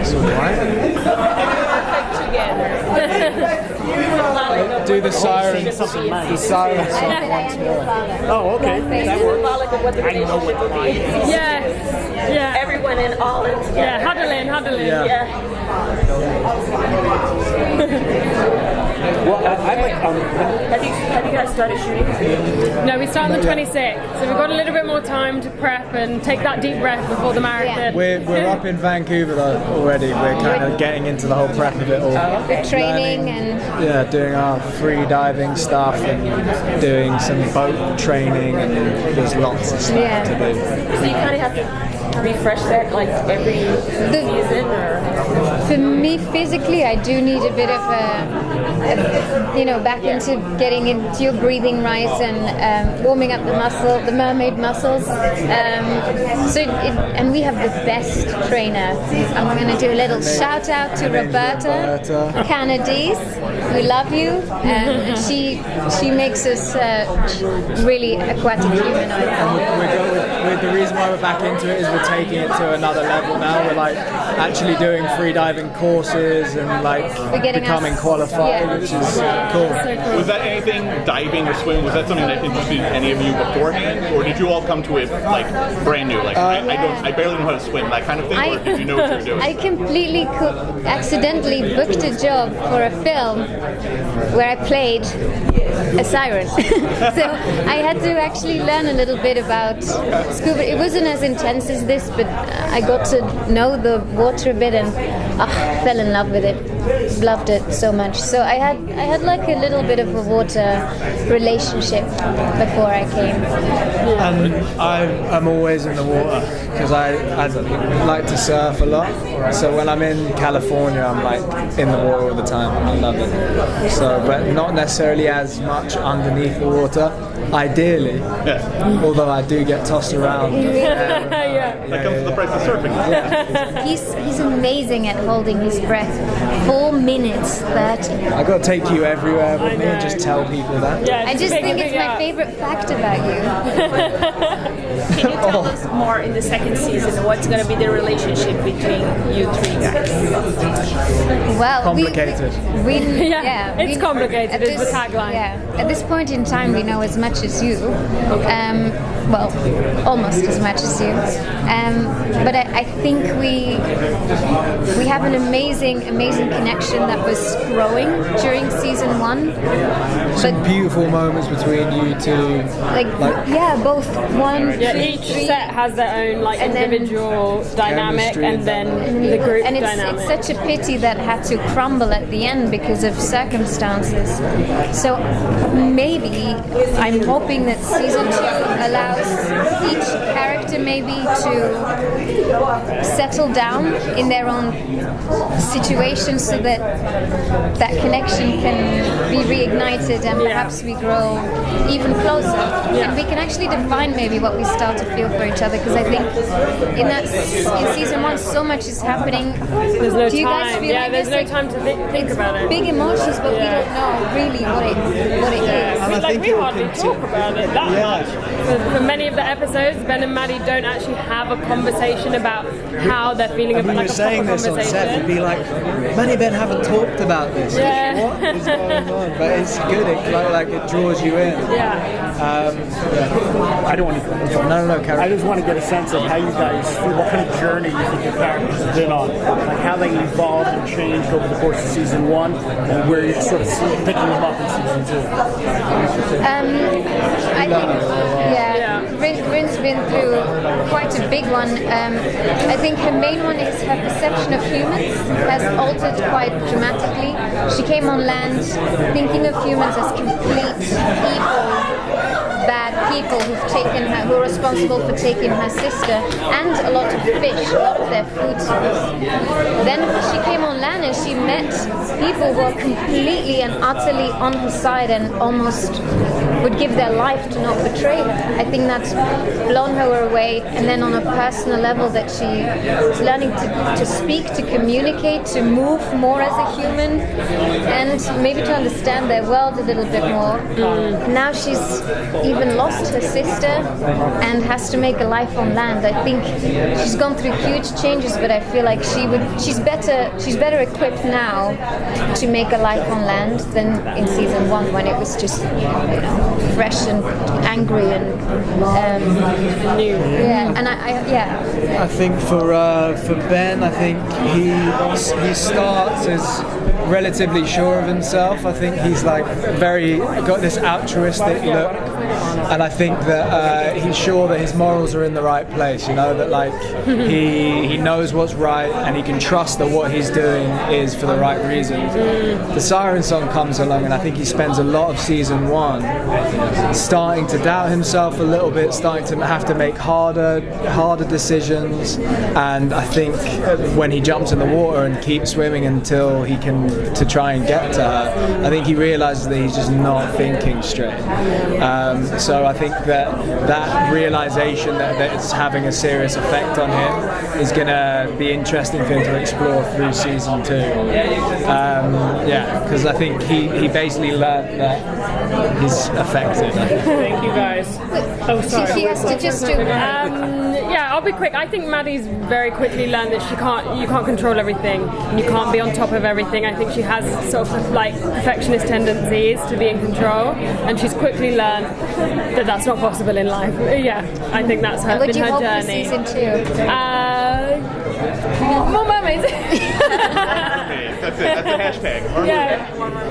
It's all right. Do the siren. The siren song once more. Oh, okay. That works. Symbolic of what the relationship would be. Yeah. Everyone in all in together. Yeah, huddle in. Yeah. Well, I like. Have you guys started shooting? No, we start on the 26th, so we've got a little bit more time to prep and take that deep breath before the marathon. We're up in Vancouver though already. We're kind of getting into the whole prep of it all. The training and doing our free diving stuff and doing some boat training, and there's lots of stuff to do. So you kind of have to refresh that like every season, or? For me, physically, I do need a bit of back into getting into your breathing right and warming up the mermaid muscles. And we have the best trainer. I'm going to do a little shout out to Roberta Canadies. We love you. And she makes us really aquatic humanoid. And the reason why we're back into it is we're taking it to another level now. We're like actually doing free diving courses and like becoming qualified, which is cool. Was that anything, diving or swimming, was that something that interested any of you beforehand, or did you all come to it like brand new, like I barely know how to swim, that kind of thing, or did you know what you were doing? I completely accidentally booked a job for a film where I played a siren. So I had to actually learn a little bit about scuba. It wasn't as intense as this, but I got to know the water a bit and fell in love with it. Loved it so much. So I had like a little bit of a water relationship before I came. And I'm always in the water because I like to surf a lot. So when I'm in California, I'm like in the water all the time. I love it. So, but not necessarily as much underneath the water. Ideally, although I do get tossed around. That comes to the price of surfing. He's amazing at holding his breath. 4 minutes 30. I got to take you everywhere with me and just tell people that. Yeah, I just think it's my favorite fact about you. Can you tell us more in the second season what's going to be the relationship between you three guys? Well, complicated. It's complicated. Is the tagline. Yeah, at this point in time, we know as much as you. Well, almost as much as you. But I think we have an amazing connection that was growing during season 1. Some beautiful moments between you two. Both one. Yeah, each set has their own individual dynamic, and then the group and dynamic. It's such a pity that had to crumble at the end because of circumstances. So maybe I'm hoping that season 2 allows each character maybe to settle down in their own situation so that that connection can be reignited and perhaps we grow even closer. And we can actually define maybe what we start to feel for each other, because I think in season 1 so much is happening. There's no Do you guys time. feel like there's this? no time to think about it. Big emotions, but we don't know really what it is. We hardly talk about it that much. For many of the episodes, Ben and Maddie don't actually have a conversation about how they're feeling about We were saying this on set, it'd be like, Maddie and Ben haven't talked about this. Yeah. What is going on? But it's good, it draws you in. I don't want to. No, Karen. I just want to get a sense of how you guys feel, what kind of journey you think your characters have been on, like how they evolved and changed over the course of season 1, and where you're sort of picking them up in season 2. I think Rin's been through quite a big one. I think her main one is her perception of humans has altered quite dramatically. She came on land thinking of humans as complete evil, bad people who are responsible for taking her sister and a lot of fish, a lot of their food source. Then she came on land and she met people who are completely and utterly on her side and almost would give their life to not betray her. I think that's blown her away, and then on a personal level that she is learning to speak, to communicate, to move more as a human, and maybe to understand their world a little bit more. Now she's even lost her sister and has to make a life on land. I think she's gone through huge changes, but I feel like she's better equipped now to make a life on land than in season 1 when it was just fresh and angry and new. Yeah, and I think for Ben, I think he starts as relatively sure of himself. I think he's like got this altruistic look, and I think that he's sure that his morals are in the right place. That like he knows what's right, and he can trust that what he's doing is for the right reasons. The Siren song comes along, and I think he spends a lot of season 1 starting to doubt himself a little bit, starting to have to make harder decisions. And I think when he jumps in the water and keeps swimming until he can to try and get to her, I think he realizes that he's just not thinking straight. So I think that realization that it's having a serious effect on him is going to be interesting for him to explore through season 2. Because I think he basically learned that he's affected. Thank you guys. Oh, sorry. She has to just do. I'll be quick. I think Maddie's very quickly learned that you can't control everything, and you can't be on top of everything. I think she has sort of like perfectionist tendencies to be in control, and she's quickly learned that that's not possible in life. Yeah, I think that's been her journey. What do you hope for season 2? More mermaids. Okay, that's it. That's the hashtag. Yeah.